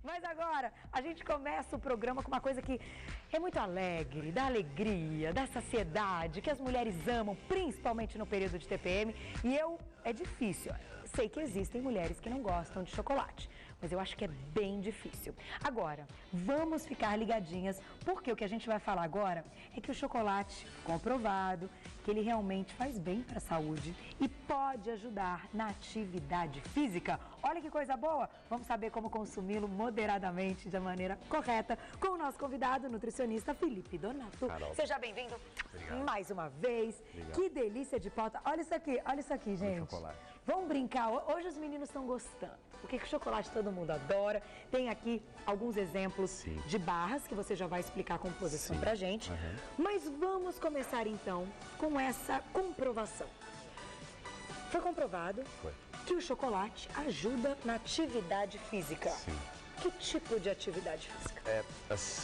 Mas agora a gente começa o programa com uma coisa que é muito alegre, dá alegria, dá saciedade, que as mulheres amam, principalmente no período de TPM. E é difícil, sei que existem mulheres que não gostam de chocolate, mas eu acho que é bem difícil. Agora, vamos ficar ligadinhas, porque o que a gente vai falar agora é que o chocolate, comprovado, que ele realmente faz bem para a saúde e pode ajudar na atividade física. Olha que coisa boa! Vamos saber como consumi-lo moderadamente, de maneira correta, com o nosso convidado, nutricionista Felipe Donato. Carol. Seja bem-vindo mais uma vez. Obrigado. Que delícia de pauta. Olha isso aqui, gente. Chocolate. Vamos brincar. Hoje os meninos estão gostando. Porque que chocolate todo mundo adora. Tem aqui alguns exemplos Sim. de barras que você já vai explicar a composição Sim. pra gente. Uhum. Mas vamos começar então com essa comprovação. Foi comprovado Foi. que o chocolate ajuda na atividade física. Sim. Que tipo de atividade física?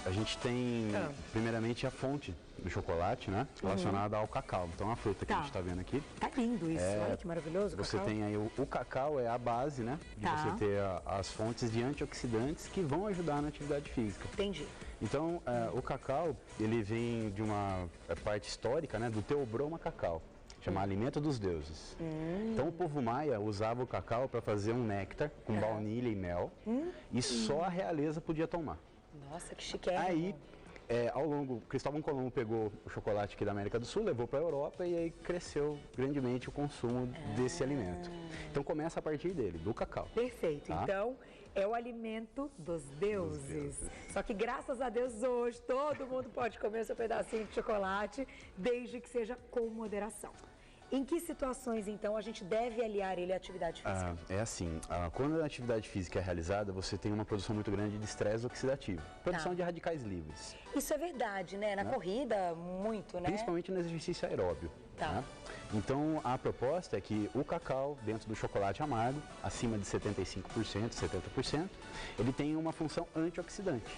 A gente tem, primeiramente, a fonte do chocolate, né? Relacionada ao cacau. Então, a fruta que a gente está vendo aqui. Tá lindo isso, olha que maravilhoso. Você cacau. tem aí o cacau, é a base, né? De Tá. você ter as fontes de antioxidantes que vão ajudar na atividade física. Entendi. Então, o cacau, ele vem de uma parte histórica, né? Do Teobroma cacau. Chama alimento dos deuses. Então o povo maia usava o cacau para fazer um néctar com baunilha e mel e só a realeza podia tomar. Nossa, que chique. Aí, ao longo, Cristóvão Colombo pegou o chocolate aqui da América do Sul, levou para a Europa e aí cresceu grandemente o consumo desse alimento. Então começa a partir dele, do cacau. Perfeito. Tá? Então, é o alimento dos deuses. Só que graças a Deus hoje todo mundo pode comer o seu pedacinho de chocolate, desde que seja com moderação. Em que situações, então, a gente deve aliar ele à atividade física? É assim, quando a atividade física é realizada, você tem uma produção muito grande de estresse oxidativo, produção de radicais livres. Isso é verdade, né? Na corrida, muito, né? Principalmente no exercício aeróbio. Tá. Né? Então, a proposta é que o cacau, dentro do chocolate amargo, acima de 75%, 70%, ele tem uma função antioxidante.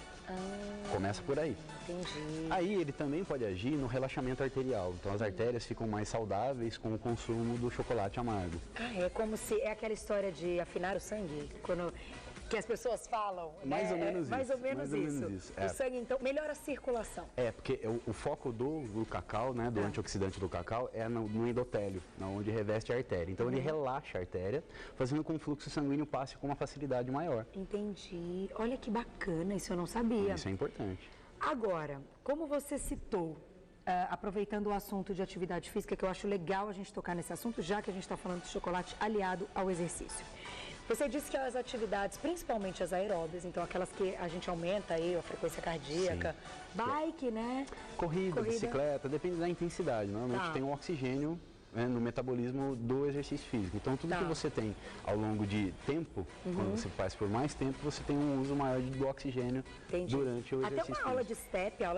Começa por aí. Entendi. Aí ele também pode agir no relaxamento arterial. Então as artérias ficam mais saudáveis com o consumo do chocolate amargo. É como se é aquela história de afinar o sangue, quando que as pessoas falam. Mais né? ou menos mais isso. ou menos isso. O sangue, então, melhora a circulação. Porque o foco do cacau, né, do antioxidante do cacau, é no endotélio, onde reveste a artéria. Então ele relaxa a artéria, fazendo com que o fluxo sanguíneo passe com uma facilidade maior. Entendi. Olha que bacana, isso eu não sabia. Isso é importante. Agora, como você citou, aproveitando o assunto de atividade física, que eu acho legal a gente tocar nesse assunto, já que a gente está falando de chocolate aliado ao exercício. Você disse que as atividades, principalmente as aeróbias, então aquelas que a gente aumenta aí a frequência cardíaca, bike, né? Corrida, bicicleta, depende da intensidade. Normalmente tem um oxigênio, né, no metabolismo do exercício físico. Então, tudo que você tem ao longo de tempo, quando você faz por mais tempo, você tem um uso maior do oxigênio durante o exercício Até uma aula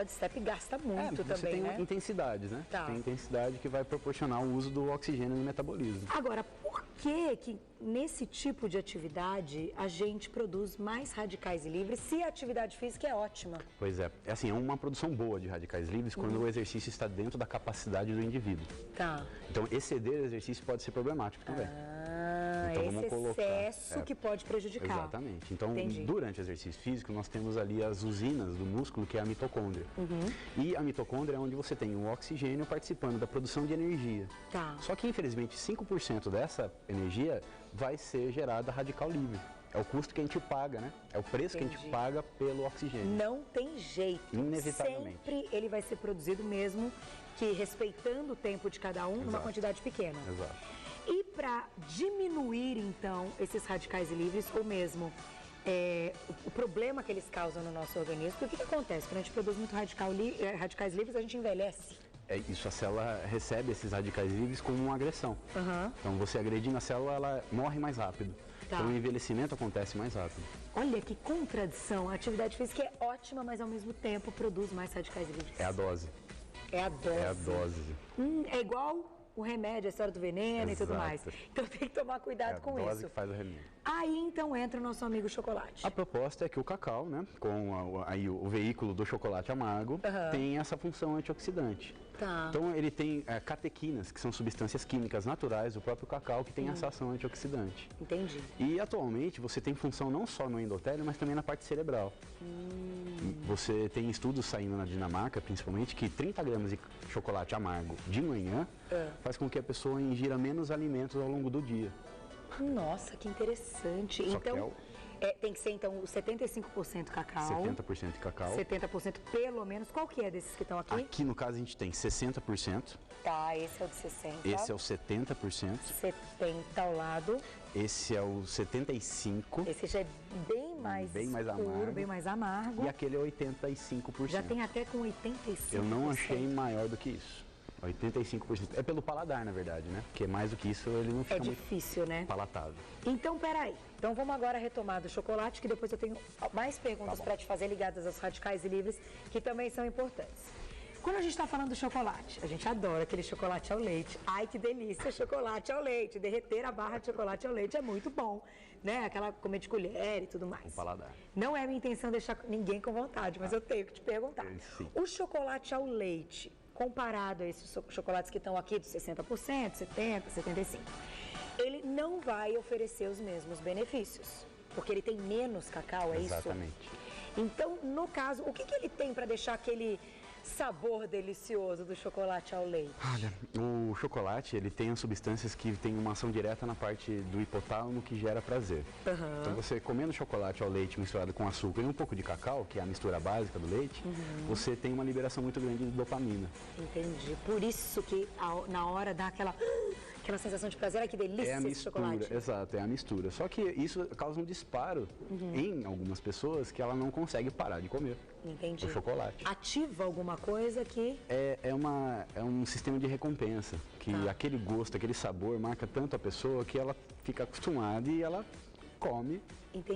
de step gasta muito você também, tem né? intensidades, né? Tá. Tem intensidade que vai proporcionar o uso do oxigênio no metabolismo. Agora, por que nesse tipo de atividade a gente produz mais radicais livres se a atividade física é ótima? Pois é. É assim, é uma produção boa de radicais livres quando o exercício está dentro da capacidade do indivíduo. Tá. Então, exceder o exercício pode ser problemático também. Então, esse vamos colocar, excesso que pode prejudicar. Exatamente. Então, Entendi. durante o exercício físico, nós temos ali as usinas do músculo, que é a mitocôndria. E a mitocôndria é onde você tem o oxigênio participando da produção de energia. Tá. Só que, infelizmente, 5% dessa energia vai ser gerada radical livre. É o custo que a gente paga, né? É o preço que a gente paga pelo oxigênio. Não tem jeito. Inevitavelmente. Sempre ele vai ser produzido mesmo que respeitando o tempo de cada um numa quantidade pequena. Exato. E para diminuir, então, esses radicais livres, ou mesmo o problema que eles causam no nosso organismo, porque o que acontece? Quando a gente produz muito radicais livres, a gente envelhece. A célula recebe esses radicais livres como uma agressão. Então, você agredindo a célula, ela morre mais rápido. Tá. Então, o envelhecimento acontece mais rápido. Olha que contradição. A atividade física é ótima, mas ao mesmo tempo produz mais radicais livres. É a dose. É a dose. É a dose. É igual o remédio, a história do veneno. Exato. E tudo mais. Então tem que tomar cuidado com isso. É a dose que faz o remédio. Aí então entra o nosso amigo chocolate. A proposta é que o cacau, né, com aí o veículo do chocolate amargo, tem essa função antioxidante. Tá. Então ele tem catequinas, que são substâncias químicas naturais do próprio cacau, que tem essa ação antioxidante. Entendi. E atualmente você tem função não só no endotélio, mas também na parte cerebral. Você tem estudos saindo na Dinamarca, principalmente, que 30 gramas de chocolate amargo de manhã faz com que a pessoa ingira menos alimentos ao longo do dia. Nossa, que interessante. Só então, tem que ser então 75% cacau. 70% de cacau. 70% pelo menos. Qual que é desses que estão aqui? Aqui no caso a gente tem 60%. Tá, esse é o de 60%. Esse é o 70%. 70% ao lado. Esse é o 75%. Esse já é bem mais escuro, bem mais amargo. E aquele é 85%. Já tem até com 85%. Eu não achei maior do que isso. 85%. É pelo paladar, na verdade, né? Porque mais do que isso ele não fica difícil, muito né? palatável. Então, peraí. Então vamos agora retomar do chocolate, que depois eu tenho mais perguntas para te fazer ligadas aos radicais e livres, que também são importantes. Quando a gente está falando do chocolate, a gente adora aquele chocolate ao leite. Ai, que delícia, chocolate ao leite. Derreter a barra de chocolate ao leite é muito bom, né? Aquela comer de colher e tudo mais. O paladar. Não é minha intenção deixar ninguém com vontade, mas eu tenho que te perguntar. Sim. O chocolate ao leite, comparado a esses chocolates que estão aqui de 60%, 70%, 75%, ele não vai oferecer os mesmos benefícios, porque ele tem menos cacau, é isso? Exatamente. Então, no caso, o que ele tem para deixar aquele sabor delicioso do chocolate ao leite? Olha, o chocolate, ele tem as substâncias que têm uma ação direta na parte do hipotálamo que gera prazer. Então você comendo chocolate ao leite misturado com açúcar e um pouco de cacau, que é a mistura básica do leite, você tem uma liberação muito grande de dopamina. Entendi. Por isso que na hora dá aquela sensação de prazer, ai que delícia esse chocolate. Exato, é a mistura. Só que isso causa um disparo em algumas pessoas que ela não consegue parar de comer. Entendi. O chocolate. Ativa alguma coisa que... É um sistema de recompensa, que aquele gosto, aquele sabor marca tanto a pessoa que ela fica acostumada e ela come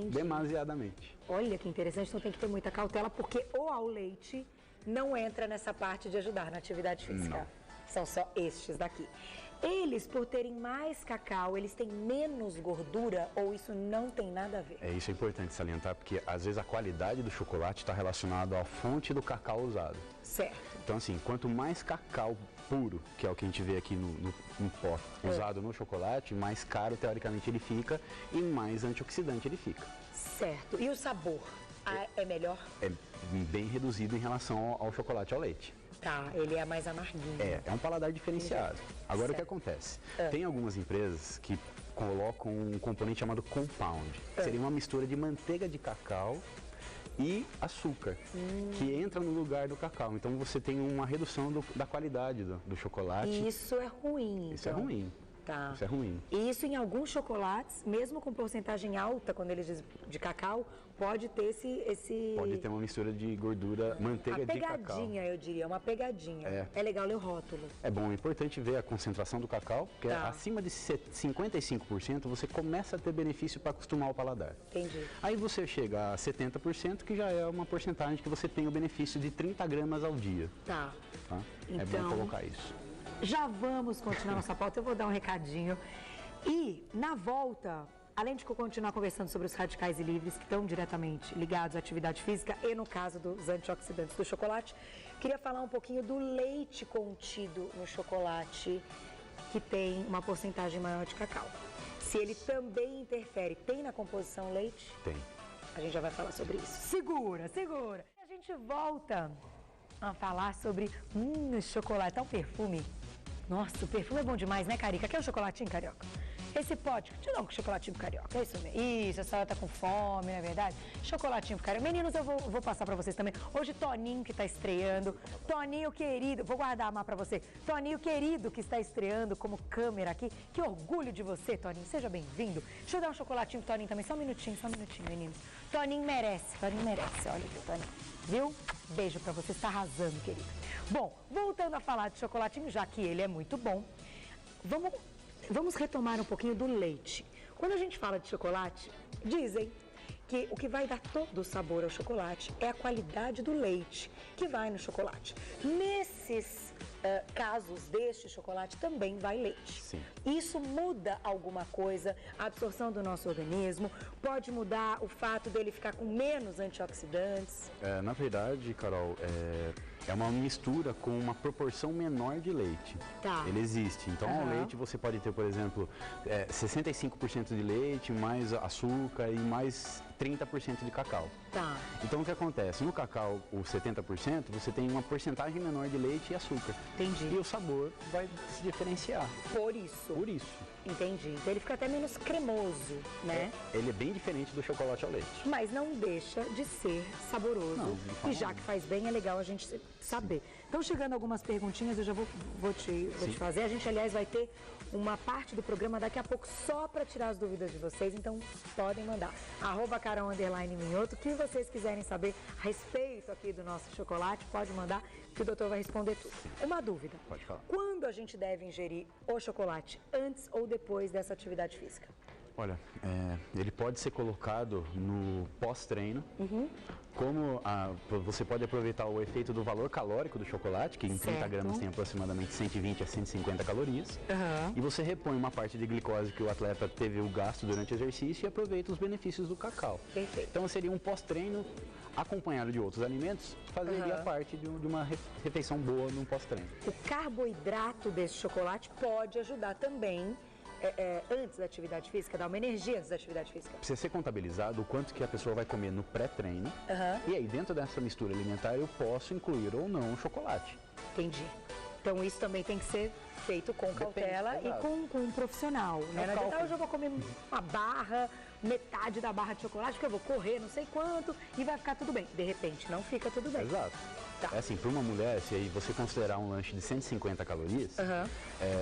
demasiadamente. Olha que interessante, então tem que ter muita cautela, porque o ao leite não entra nessa parte de ajudar na atividade física. Não. São só estes daqui. Eles, por terem mais cacau, eles têm menos gordura ou isso não tem nada a ver? Isso é importante salientar, porque às vezes a qualidade do chocolate está relacionada à fonte do cacau usado. Certo. Então assim, quanto mais cacau puro, que é o que a gente vê aqui no pó, usado no chocolate, mais caro teoricamente ele fica e mais antioxidante ele fica. Certo. E o sabor? É melhor? É bem reduzido em relação ao chocolate ao leite. Tá, ele é mais amarguinho. É um paladar diferenciado. Agora, o que acontece? Tem algumas empresas que colocam um componente chamado compound. Seria uma mistura de manteiga de cacau e açúcar, que entra no lugar do cacau. Então, você tem uma redução da qualidade do chocolate. E isso é ruim, Isso é ruim. Tá. Isso é ruim. E isso em alguns chocolates, mesmo com porcentagem alta, quando eles dizem de cacau, pode ter esse... Pode ter uma mistura de gordura, manteiga de cacau. Uma pegadinha, eu diria, uma pegadinha. É legal ler o rótulo. É bom, é importante ver a concentração do cacau, porque acima de 55% você começa a ter benefício para acostumar o paladar. Entendi. Aí você chega a 70%, que já é uma porcentagem que você tem o benefício de 30 gramas ao dia. Tá. É bom colocar isso. Já vamos continuar nossa pauta, eu vou dar um recadinho. E, na volta, além de continuar conversando sobre os radicais e livres, que estão diretamente ligados à atividade física e, no caso dos antioxidantes do chocolate, queria falar um pouquinho do leite contido no chocolate, que tem uma porcentagem maior de cacau. Se ele também interfere, tem na composição leite? Tem. A gente já vai falar sobre isso. Segura, segura. A gente volta a falar sobre chocolate, tá um perfume. Nossa, o perfume é bom demais, né, Carica? Quer um chocolatinho, Carioca? Esse pode, te dá um chocolatinho pro Carioca, é isso mesmo. Isso, a senhora tá com fome, não é verdade? Chocolatinho pro Carioca. Meninos, eu vou passar pra vocês também. Hoje, Toninho que tá estreando. Toninho querido, vou guardar a má pra você. Toninho querido que está estreando como câmera aqui. Que orgulho de você, Toninho. Seja bem-vindo. Deixa eu dar um chocolatinho pro Toninho também. Só um minutinho, meninos. Toninho merece, olha aqui, Toninho. Viu? Beijo pra você, está arrasando, querido. Bom, voltando a falar de chocolatinho, já que ele é muito bom, vamos retomar um pouquinho do leite. Quando a gente fala de chocolate, dizem que o que vai dar todo o sabor ao chocolate é a qualidade do leite que vai no chocolate. Nesses casos deste chocolate também vai leite. Sim. Isso muda alguma coisa, a absorção do nosso organismo? Pode mudar o fato dele ficar com menos antioxidantes? Na verdade, Carol, é uma mistura com uma proporção menor de leite. Tá. Ele existe. Então, o leite você pode ter, por exemplo, 65% de leite, mais açúcar e mais 30% de cacau. Tá. Então, o que acontece? No cacau, o 70%, você tem uma porcentagem menor de leite e açúcar. Entendi. E o sabor vai se diferenciar. Por isso. Por isso. Entendi. Então ele fica até menos cremoso, né? Ele é bem diferente do chocolate ao leite. Mas não deixa de ser saboroso. Não, de forma E já que faz bem, é legal a gente saber. Então, chegando algumas perguntinhas, eu já vou te fazer. A gente, aliás, vai ter uma parte do programa daqui a pouco só para tirar as dúvidas de vocês. Então, podem mandar. @Carol_Minhoto. O que vocês quiserem saber a respeito aqui do nosso chocolate, pode mandar, que o doutor vai responder tudo. Uma dúvida. Pode falar. Quando a gente deve ingerir o chocolate? Antes ou depois dessa atividade física? Olha, ele pode ser colocado no pós-treino, como você pode aproveitar o efeito do valor calórico do chocolate, que em 30 gramas tem aproximadamente 120 a 150 calorias, e você repõe uma parte de glicose que o atleta teve o gasto durante o exercício e aproveita os benefícios do cacau. Perfeito. Então seria um pós-treino acompanhado de outros alimentos, fazeria parte de uma refeição boa num pós-treino. O carboidrato desse chocolate pode ajudar também antes da atividade física, dar uma energia antes da atividade física. Precisa ser contabilizado o quanto que a pessoa vai comer no pré-treino. E aí, dentro dessa mistura alimentar, eu posso incluir ou não o chocolate. Entendi. Então, isso também tem que ser feito com cautela e com um profissional, né? Não adianta, hoje eu vou comer uma barra, metade da barra de chocolate, porque eu vou correr não sei quanto e vai ficar tudo bem. De repente, não fica tudo bem. Exato. Tá. É assim, para uma mulher, se aí você considerar um lanche de 150 calorias,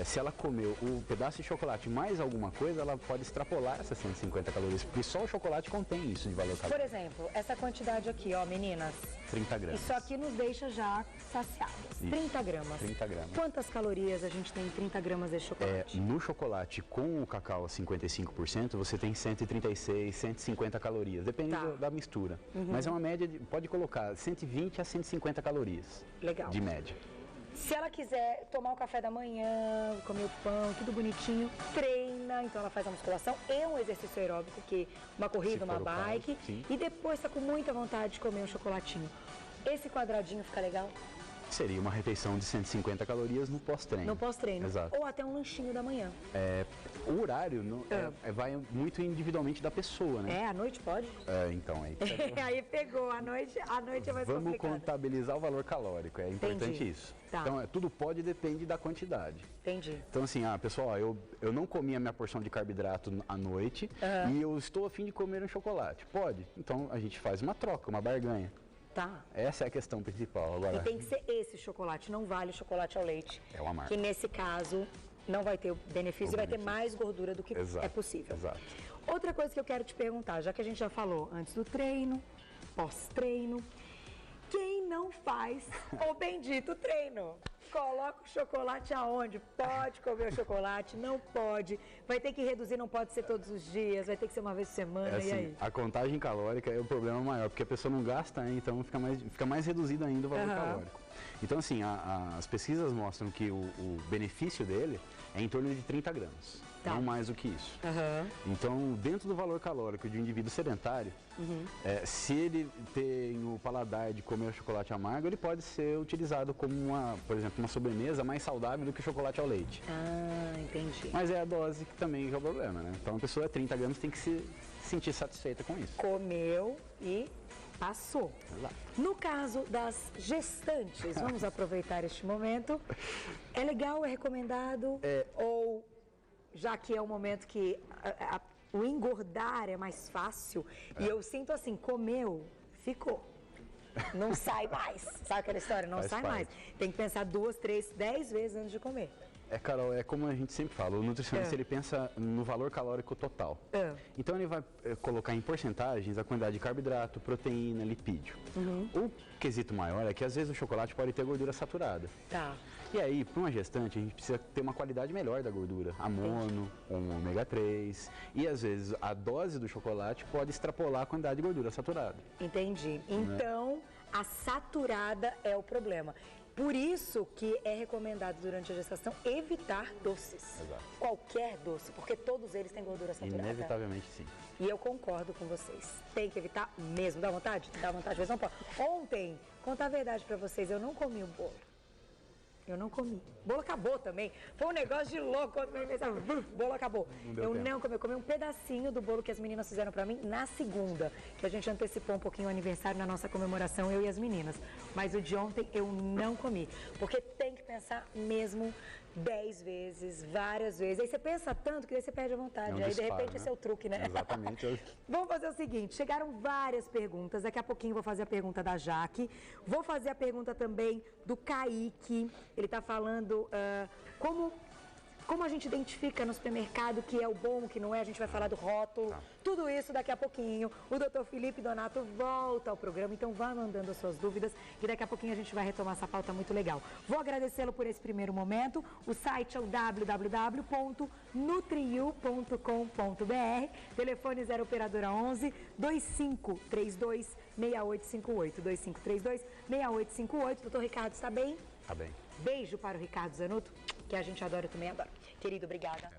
se ela comeu o pedaço de chocolate mais alguma coisa, ela pode extrapolar essas 150 calorias, porque só o chocolate contém isso de valor calórico. Por exemplo, essa quantidade aqui, ó, meninas. 30 gramas. Isso aqui nos deixa já saciadas. Isso. 30 gramas. 30 gramas. Quantas calorias a gente tem em 30 gramas de chocolate? No chocolate com o cacau a 55%, você tem 136, 150 calorias. Depende da mistura. Mas é uma média, pode colocar 120 a 150 calorias. Legal. De média. Se ela quiser tomar o café da manhã, comer o pão, tudo bonitinho, treina, então ela faz a musculação e um exercício aeróbico, que uma corrida, uma bike, e depois está com muita vontade de comer um chocolatinho. Esse quadradinho fica legal? Seria uma refeição de 150 calorias no pós-treino. No pós-treino. Exato. Ou até um lanchinho da manhã. O horário vai muito individualmente da pessoa, né? À noite pode? Então, aí... Aí pegou, à noite é mais Vamos complicado. contabilizar o valor calórico, é importante isso. Tá. Então, tudo pode depende da quantidade. Entendi. Então, assim, pessoal, eu não comi a minha porção de carboidrato à noite e eu estou a fim de comer um chocolate. Pode? Então, a gente faz uma troca, uma barganha. Tá. Essa é a questão principal. Agora, E tem que ser esse chocolate, não vale o chocolate ao leite. É uma marca. Que nesse caso não vai ter o benefício e vai ter mais gordura do que é possível. Exato. Outra coisa que eu quero te perguntar, já que a gente já falou antes do treino, pós-treino, quem não faz o bendito treino? Coloca o chocolate aonde? Pode comer o chocolate? Não pode. Vai ter que reduzir, não pode ser todos os dias, vai ter que ser uma vez por semana, e aí? A contagem calórica é o problema maior, porque a pessoa não gasta, né? Então fica mais reduzido ainda o valor calórico. Então, assim, as pesquisas mostram que o benefício dele é em torno de 30 gramas. Não mais do que isso. Então, dentro do valor calórico de um indivíduo sedentário, se ele tem o paladar de comer o chocolate amargo, ele pode ser utilizado como, por exemplo, uma sobremesa mais saudável do que o chocolate ao leite. Entendi. Mas é a dose que também é o problema, né? Então, a pessoa 30 gramas tem que se sentir satisfeita com isso. Comeu e passou. Exato. No caso das gestantes, vamos aproveitar este momento. É legal, é recomendado? Ou, já que é um momento que o engordar é mais fácil, e eu sinto assim, comeu, ficou. Não sai mais. Sabe aquela história? Não sai mais. Tem que pensar 2, 3, 10 vezes antes de comer. Carol, é como a gente sempre fala, o nutricionista ele pensa no valor calórico total. Então ele vai colocar em porcentagens a quantidade de carboidrato, proteína, lipídio. O quesito maior é que às vezes o chocolate pode ter gordura saturada. Tá. E aí, para uma gestante, a gente precisa ter uma qualidade melhor da gordura, a mono, um ômega 3, e às vezes a dose do chocolate pode extrapolar a quantidade de gordura saturada. Entendi. Então, a saturada é o problema. Por isso que é recomendado durante a gestação evitar doces. Exato. Qualquer doce, porque todos eles têm gordura saturada. Inevitavelmente sim. E eu concordo com vocês. Tem que evitar mesmo. Dá vontade? Dá vontade, mas não pode. Ontem, contar a verdade pra vocês, eu não comi o bolo. Eu não comi. O bolo acabou também. Foi um negócio de louco. Quando o bolo acabou. Eu não comi. Eu comi um pedacinho do bolo que as meninas fizeram pra mim na segunda. Que a gente antecipou um pouquinho o aniversário na nossa comemoração, eu e as meninas. Mas o de ontem eu não comi. Porque tem que pensar mesmo 10 vezes, várias vezes. Aí você pensa tanto que daí você perde a vontade. Aí de repente esse é o truque, né? Exatamente. Vamos fazer o seguinte, chegaram várias perguntas. Daqui a pouquinho vou fazer a pergunta da Jaque. Vou fazer a pergunta também do Kaique. Ele está falando como a gente identifica no supermercado que é o bom, o que não é. A gente vai falar do rótulo. Tudo isso daqui a pouquinho. O Dr. Felipe Donato volta ao programa, então vá mandando as suas dúvidas e daqui a pouquinho a gente vai retomar essa pauta muito legal. Vou agradecê-lo por esse primeiro momento. O site é o www.nutriu.com.br. Telefone 0 operadora 11 2532 6858. 2532 6858. Doutor Ricardo, está bem? Tá bem. Beijo para o Ricardo Zanotto, que a gente adora, eu também adoro. Querido, obrigada.